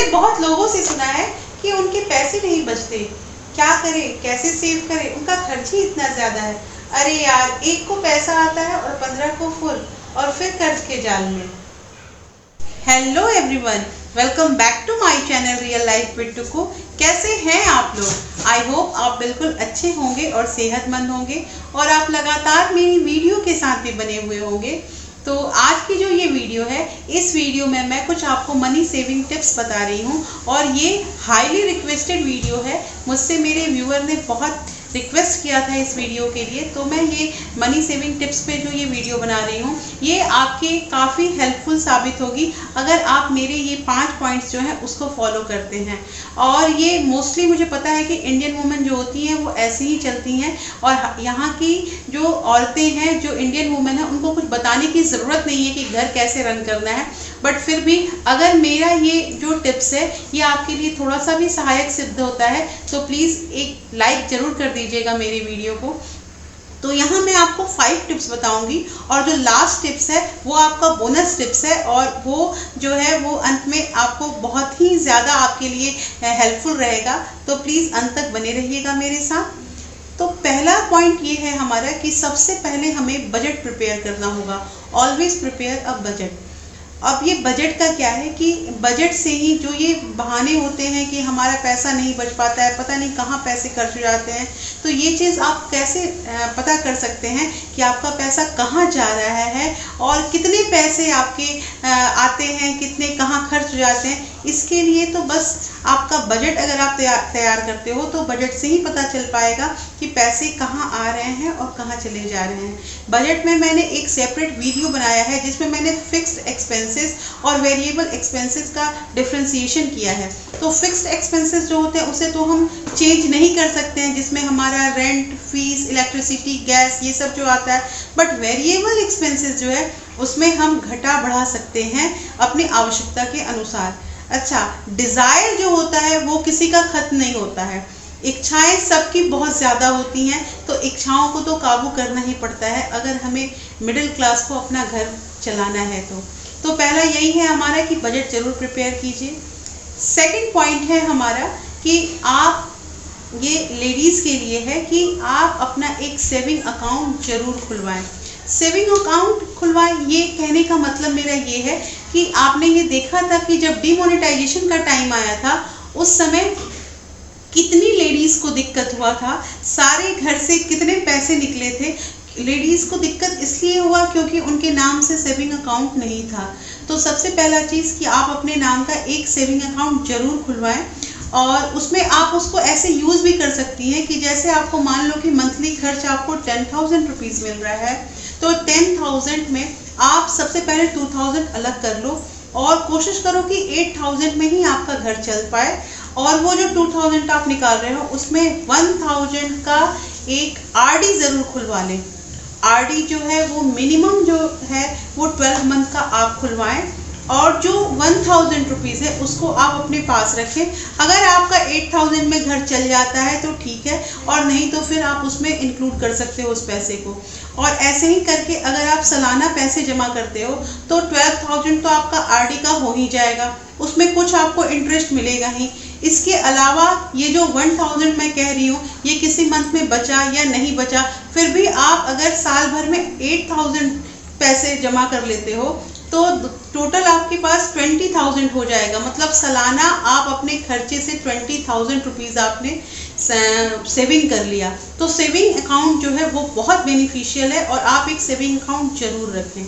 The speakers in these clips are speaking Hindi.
बहुत लोगों से सुना है कि उनके पैसे नहीं बचते, क्या करें, कैसे सेव करें, उनका खर्च ही इतना ज़्यादा है। अरे यार, एक को पैसा आता है और 15 को फुल, और फिर कर्ज के जाल में। Hello everyone, welcome back to my channel real life with Tuku. कैसे हैं आप लोग? आई होप आप बिल्कुल अच्छे होंगे और सेहतमंद होंगे और आप लगातार मेरी वीडियो के साथ भी बने हुए होंगे। तो आज की जो ये वीडियो है, इस वीडियो में मैं कुछ आपको मनी सेविंग टिप्स बता रही हूँ और ये हाईली रिक्वेस्टेड वीडियो है। मुझसे मेरे व्यूअर ने बहुत रिक्वेस्ट किया था इस वीडियो के लिए, तो मैं ये मनी सेविंग टिप्स पे जो ये वीडियो बना रही हूँ, ये आपके काफ़ी हेल्पफुल साबित होगी अगर आप मेरे ये 5 पॉइंट्स जो हैं उसको फॉलो करते हैं। और ये मोस्टली मुझे पता है कि इंडियन वुमेन जो होती हैं वो ऐसे ही चलती हैं, और यहाँ की जो औरतें हैं, जो इंडियन वुमेन है, उनको कुछ बताने की ज़रूरत नहीं है कि घर कैसे रन करना है। बट फिर भी अगर मेरा ये जो टिप्स है ये आपके लिए थोड़ा सा भी सहायक सिद्ध होता है तो प्लीज़ एक लाइक ज़रूर कर दीजिएगा मेरी वीडियो को। तो यहाँ मैं आपको 5 टिप्स बताऊंगी और जो लास्ट टिप्स है वो आपका बोनस टिप्स है, और वो जो है वो अंत में आपको बहुत ही ज़्यादा आपके लिए हेल्पफुल रहेगा। तो प्लीज़ अंत तक बने रहिएगा मेरे साथ। तो पहला पॉइंट ये है हमारा कि सबसे पहले हमें बजट प्रिपेयर करना होगा। Always prepare a budget. अब ये बजट का क्या है कि बजट से ही जो ये बहाने होते हैं कि हमारा पैसा नहीं बच पाता है, पता नहीं कहाँ पैसे खर्च हो जाते हैं, तो ये चीज़ आप कैसे पता कर सकते हैं कि आपका पैसा कहाँ जा रहा है और कितने पैसे आपके आते हैं, कितने कहाँ खर्च हो जाते हैं। इसके लिए तो बस आपका बजट अगर आप तैयार करते हो तो बजट से ही पता चल पाएगा कि पैसे कहाँ आ रहे हैं और कहाँ चले जा रहे हैं। बजट में मैंने एक सेपरेट वीडियो बनाया है जिसमें मैंने फिक्स्ड एक्सपेंसेस और वेरिएबल एक्सपेंसेस का डिफ्रेंसिएशन किया है। तो फिक्स्ड एक्सपेंसेस जो होते हैं उसे तो हम चेंज नहीं कर सकते हैं, जिसमें हमारा रेंट, फीस, इलेक्ट्रिसिटी, गैस, ये सब जो आता है। बट वेरिएबल एक्सपेंसेस जो है उसमें हम घटा बढ़ा सकते हैं अपनी आवश्यकता के अनुसार। अच्छा, डिज़ायर जो होता है वो किसी का खत्म नहीं होता है। इच्छाएं सबकी बहुत ज़्यादा होती हैं, तो इच्छाओं को तो काबू करना ही पड़ता है अगर हमें मिडिल क्लास को अपना घर चलाना है। तो पहला यही है हमारा कि बजट ज़रूर प्रिपेयर कीजिए। सेकंड पॉइंट है हमारा कि आप, ये लेडीज़ के लिए है कि आप अपना एक सेविंग अकाउंट ज़रूर खुलवाएं। सेविंग अकाउंट खुलवाएं, ये कहने का मतलब मेरा ये है कि आपने ये देखा था कि जब डिमोनेटाइजेशन का टाइम आया था उस समय कितनी लेडीज़ को दिक्कत हुआ था, सारे घर से कितने पैसे निकले थे। लेडीज़ को दिक्कत इसलिए हुआ क्योंकि उनके नाम से सेविंग अकाउंट नहीं था। तो सबसे पहला चीज़ कि आप अपने नाम का एक सेविंग अकाउंट ज़रूर खुलवाएं, और उसमें आप उसको ऐसे यूज़ भी कर सकती हैं कि जैसे आपको मान लो कि मंथली खर्च आपको 10,000 रुपीज़ मिल रहा है, तो 10,000 में आप सबसे पहले 2,000 अलग कर लो और कोशिश करो कि 8,000 में ही आपका घर चल पाए। और वो जो 2,000 आप निकाल रहे हो उसमें 1,000 का एक आरडी ज़रूर खुलवा लें। आरडी जो है वो मिनिमम जो है वो 12 मंथ का आप खुलवाएं, और जो 1,000 रुपीज़ है उसको आप अपने पास रखें। अगर आपका 8,000 में घर चल जाता है तो ठीक है, और नहीं तो फिर आप उसमें इंक्लूड कर सकते हो उस पैसे को। और ऐसे ही करके अगर आप सालाना पैसे जमा करते हो तो 12,000 तो आपका आरडी का हो ही जाएगा, उसमें कुछ आपको इंटरेस्ट मिलेगा ही। इसके अलावा ये जो 1,000 मैं कह रही हूँ, ये किसी मंथ में बचा या नहीं बचा, फिर भी आप अगर साल भर में 8,000 पैसे जमा कर लेते हो तो टोटल आपके पास 20,000 हो जाएगा। मतलब सालाना आप अपने खर्चे से 20,000 रुपीज़ आपने सेविंग कर लिया। तो सेविंग अकाउंट जो है वो बहुत बेनिफिशियल है और आप एक सेविंग अकाउंट जरूर रखें।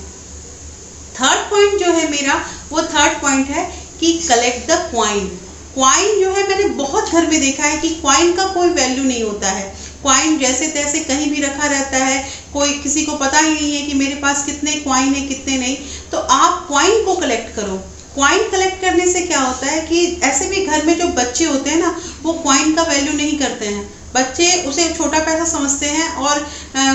थर्ड पॉइंट जो है मेरा, वो थर्ड पॉइंट है कि कलेक्ट द क्वाइन। क्वाइन जो है मैंने बहुत घर में देखा है कि क्वाइन का कोई वैल्यू नहीं होता है। क्वाइन जैसे तैसे कहीं भी रखा रहता है, कोई किसी को पता ही नहीं है कि मेरे पास कितने क्वाइन है कितने नहीं। तो आप क्वाइन को कलेक्ट करो। क्वाइन कलेक्ट करने से क्या होता है कि ऐसे भी घर में जो बच्चे होते हैं ना, वो क्वाइन का वैल्यू नहीं करते हैं। बच्चे उसे छोटा पैसा समझते हैं और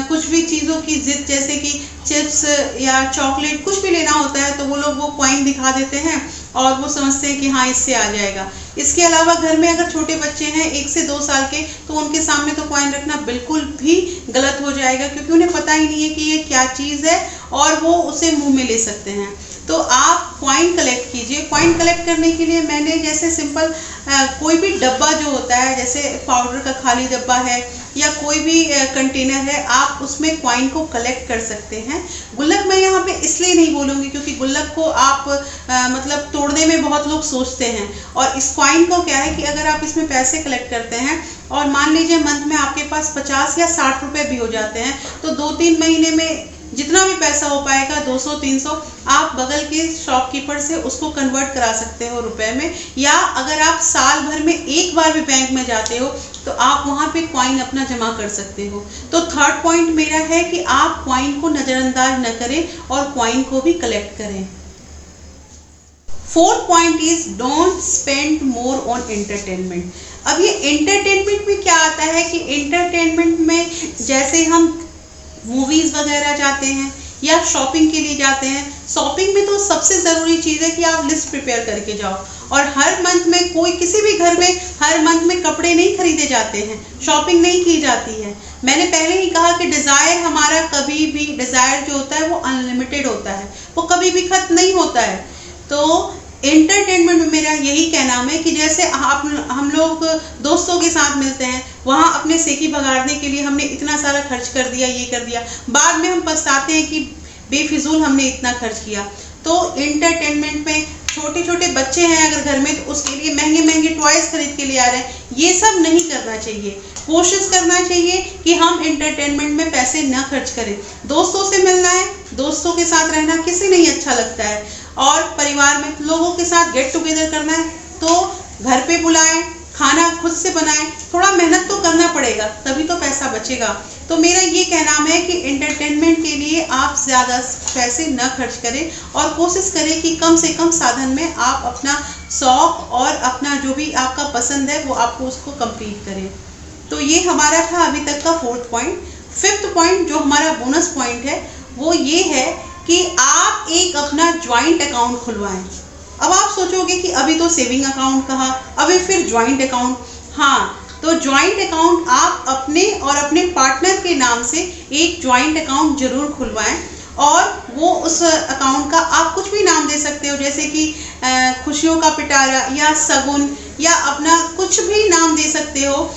कुछ भी चीज़ों की जिद, जैसे कि चिप्स या चॉकलेट कुछ भी लेना होता है तो वो लोग वो क्वाइन दिखा देते हैं और वो समझते हैं कि हाँ इससे आ जाएगा। इसके अलावा घर में अगर छोटे बच्चे हैं 1 से 2 साल के, तो उनके सामने तो क्वाइन रखना बिल्कुल भी गलत हो जाएगा, क्योंकि उन्हें पता ही नहीं है कि ये क्या चीज़ है और वो उसे मुंह में ले सकते हैं। तो आप कॉइन कलेक्ट कीजिए। कॉइन कलेक्ट करने के लिए मैंने जैसे सिंपल कोई भी डब्बा जो होता है, जैसे पाउडर का खाली डब्बा है या कोई भी कंटेनर है, आप उसमें कॉइन को कलेक्ट कर सकते हैं। गुल्लक मैं यहाँ पे इसलिए नहीं बोलूँगी क्योंकि गुल्लक को आप मतलब तोड़ने में बहुत लोग सोचते हैं, और इस कॉइन को क्या है कि अगर आप इसमें पैसे कलेक्ट करते हैं और मान लीजिए मंथ में आपके पास 50 या 60 रुपए भी हो जाते हैं, तो 2-3 महीने में जितना भी पैसा हो पाएगा 200-300 आप बगल के शॉपकीपर से उसको कन्वर्ट करा सकते हो रुपए में। या अगर आप साल भर में एक बार भी बैंक में जाते हो तो आप वहाँ पे कॉइन अपना जमा कर सकते हो। तो थर्ड पॉइंट मेरा है कि आप कॉइन को नज़रअंदाज न करें और कॉइन को भी कलेक्ट करें। Fourth point is don't spend more on entertainment. अब ये एंटरटेनमेंट में क्या आता है कि एंटरटेनमेंट में जैसे हम मूवीज वगैरह जाते हैं या शॉपिंग के लिए जाते हैं। शॉपिंग में तो सबसे ज़रूरी चीज़ है कि आप लिस्ट प्रिपेयर करके जाओ, और हर मंथ में कोई किसी भी घर में हर मंथ में कपड़े नहीं खरीदे जाते हैं, शॉपिंग नहीं की जाती है। मैंने पहले ही कहा कि डिज़ायर हमारा कभी भी, डिज़ायर जो होता है वो अनलिमिटेड होता है, वो कभी भी खत्म नहीं होता है। तो एंटरटेनमेंट में मेरा यही कहना है कि जैसे हम लोग दोस्तों के साथ मिलते हैं, वहाँ अपने सेकी भगाड़ने के लिए हमने इतना सारा खर्च कर दिया, ये कर दिया, बाद में हम पछताते हैं कि बेफिजूल हमने इतना खर्च किया। तो एंटरटेनमेंट में छोटे छोटे बच्चे हैं अगर घर में, तो उसके लिए महंगे महंगे टॉयज खरीद के ले आ रहे हैं, ये सब नहीं करना चाहिए। कोशिश करना चाहिए कि हम एंटरटेनमेंट में पैसे ना खर्च करें। दोस्तों से मिलना है, दोस्तों के साथ रहना किसे नहीं अच्छा लगता है, और परिवार में लोगों के साथ गेट टुगेदर करना है तो घर पे बुलाएं, खाना खुद से बनाएं। थोड़ा मेहनत तो करना पड़ेगा, तभी तो पैसा बचेगा। तो मेरा ये कहना है कि एंटरटेनमेंट के लिए आप ज़्यादा पैसे न खर्च करें और कोशिश करें कि कम से कम साधन में आप अपना शौक और अपना जो भी आपका पसंद है वो आपको उसको कंप्लीट करें। तो ये हमारा था अभी तक का फोर्थ पॉइंट। फिफ्थ पॉइंट जो हमारा बोनस पॉइंट है वो ये है कि आप एक अपना ज्वाइंट अकाउंट खुलवाएं। अब आप सोचोगे कि अभी तो सेविंग अकाउंट कहा, अभी फिर ज्वाइंट अकाउंट। हाँ, तो ज्वाइंट अकाउंट आप अपने और अपने पार्टनर के नाम से एक ज्वाइंट अकाउंट जरूर खुलवाएं, और वो उस अकाउंट का आप कुछ भी नाम दे सकते हो, जैसे कि खुशियों का पिटारा या सगुन या अपना कुछ भी नाम दे सकते हो।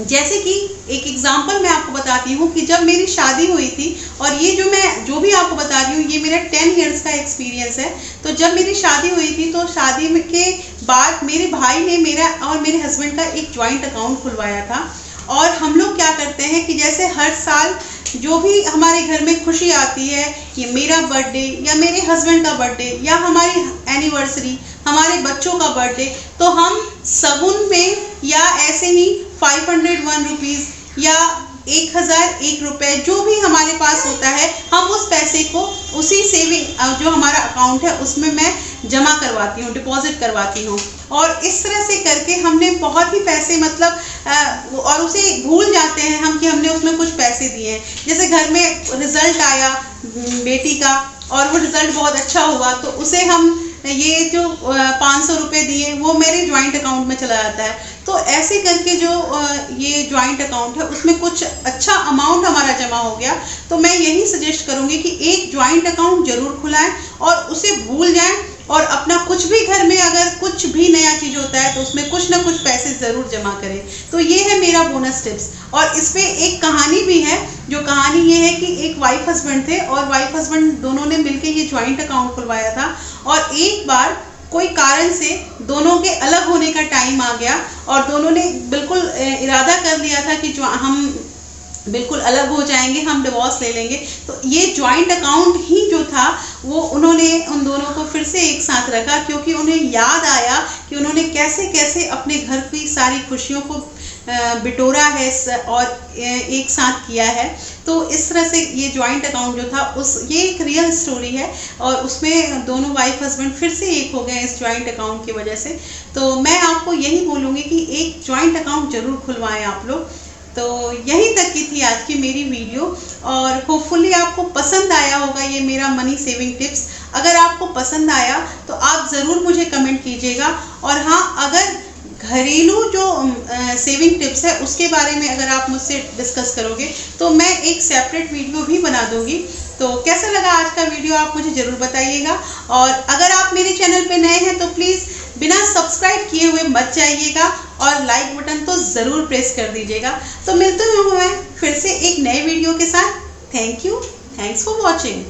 जैसे कि एक एग्जांपल मैं आपको बताती हूँ कि जब मेरी शादी हुई थी, और ये जो भी आपको बता रही हूँ ये मेरा 10 इयर्स का एक्सपीरियंस है। तो जब मेरी शादी हुई थी तो शादी के बाद मेरे भाई ने मेरा और मेरे हस्बैंड का एक ज्वाइंट अकाउंट खुलवाया था। और हम लोग क्या करते हैं कि जैसे हर साल जो भी हमारे घर में खुशी आती है, ये मेरा बर्थडे या मेरे हस्बैंड का बर्थडे या हमारी एनिवर्सरी, हमारे बच्चों का बर्थडे, तो हम सगुन में या ऐसे ही 501 रुपीज़ या 1001 रुपये जो भी हमारे पास होता है, हम उस पैसे को उसी सेविंग जो हमारा अकाउंट है उसमें मैं जमा करवाती हूँ, डिपॉजिट करवाती हूँ। और इस तरह से करके हमने बहुत ही पैसे मतलब और उसे भूल जाते हैं हम कि हमने उसमें कुछ पैसे दिए हैं। जैसे घर में रिजल्ट आया बेटी का और वो रिजल्ट बहुत अच्छा हुआ, तो उसे हम ये जो 500 रुपये दिए वो मेरे ज्वाइंट अकाउंट में चला जाता है। तो ऐसे करके जो ये ज्वाइंट अकाउंट है उसमें कुछ अच्छा अमाउंट हमारा जमा हो गया। तो मैं यही सजेस्ट करूँगी कि एक ज्वाइंट अकाउंट जरूर खुलाएं और उसे भूल जाएं, और अपना कुछ भी घर में अगर कुछ भी नया चीज़ होता है तो उसमें कुछ ना कुछ पैसे ज़रूर जमा करें। तो ये है मेरा बोनस टिप्स। और इसमें एक कहानी भी है, जो कहानी ये है कि एक वाइफ हस्बैंड थे और वाइफ हस्बैंड दोनों ने मिलकर ये ज्वाइंट अकाउंट खुलवाया था, और एक बार कोई कारण से दोनों के अलग होने का टाइम आ गया और दोनों ने बिल्कुल इरादा कर लिया था कि जो हम बिल्कुल अलग हो जाएंगे, हम डिवोर्स ले लेंगे। तो ये ज्वाइंट अकाउंट ही जो था वो उन्होंने उन दोनों को फिर से एक साथ रखा, क्योंकि उन्हें याद आया कि उन्होंने कैसे कैसे अपने घर की सारी खुशियों को बिटोरा है और एक साथ किया है। तो इस तरह से ये ज्वाइंट अकाउंट जो था ये एक रियल स्टोरी है, और उसमें दोनों वाइफ हस्बैंड फिर से एक हो गए इस ज्वाइंट अकाउंट की वजह से। तो मैं आपको यही बोलूँगी कि एक ज्वाइंट अकाउंट जरूर खुलवाएं आप लोग। तो यहीं तक की थी आज की मेरी वीडियो, और होपफुली आपको पसंद आया होगा ये मेरा मनी सेविंग टिप्स। अगर आपको पसंद आया तो आप ज़रूर मुझे कमेंट कीजिएगा। और हाँ, अगर घरेलू जो सेविंग टिप्स है उसके बारे में अगर आप मुझसे डिस्कस करोगे तो मैं एक सेपरेट वीडियो भी बना दूंगी। तो कैसा लगा आज का वीडियो आप मुझे ज़रूर बताइएगा। और अगर आप मेरे चैनल पे नए हैं तो प्लीज़ बिना सब्सक्राइब किए हुए मत जाइएगा और लाइक बटन तो ज़रूर प्रेस कर दीजिएगा। तो मिलते हैं मैं फिर से एक नए वीडियो के साथ। Thank you, thanks for watching.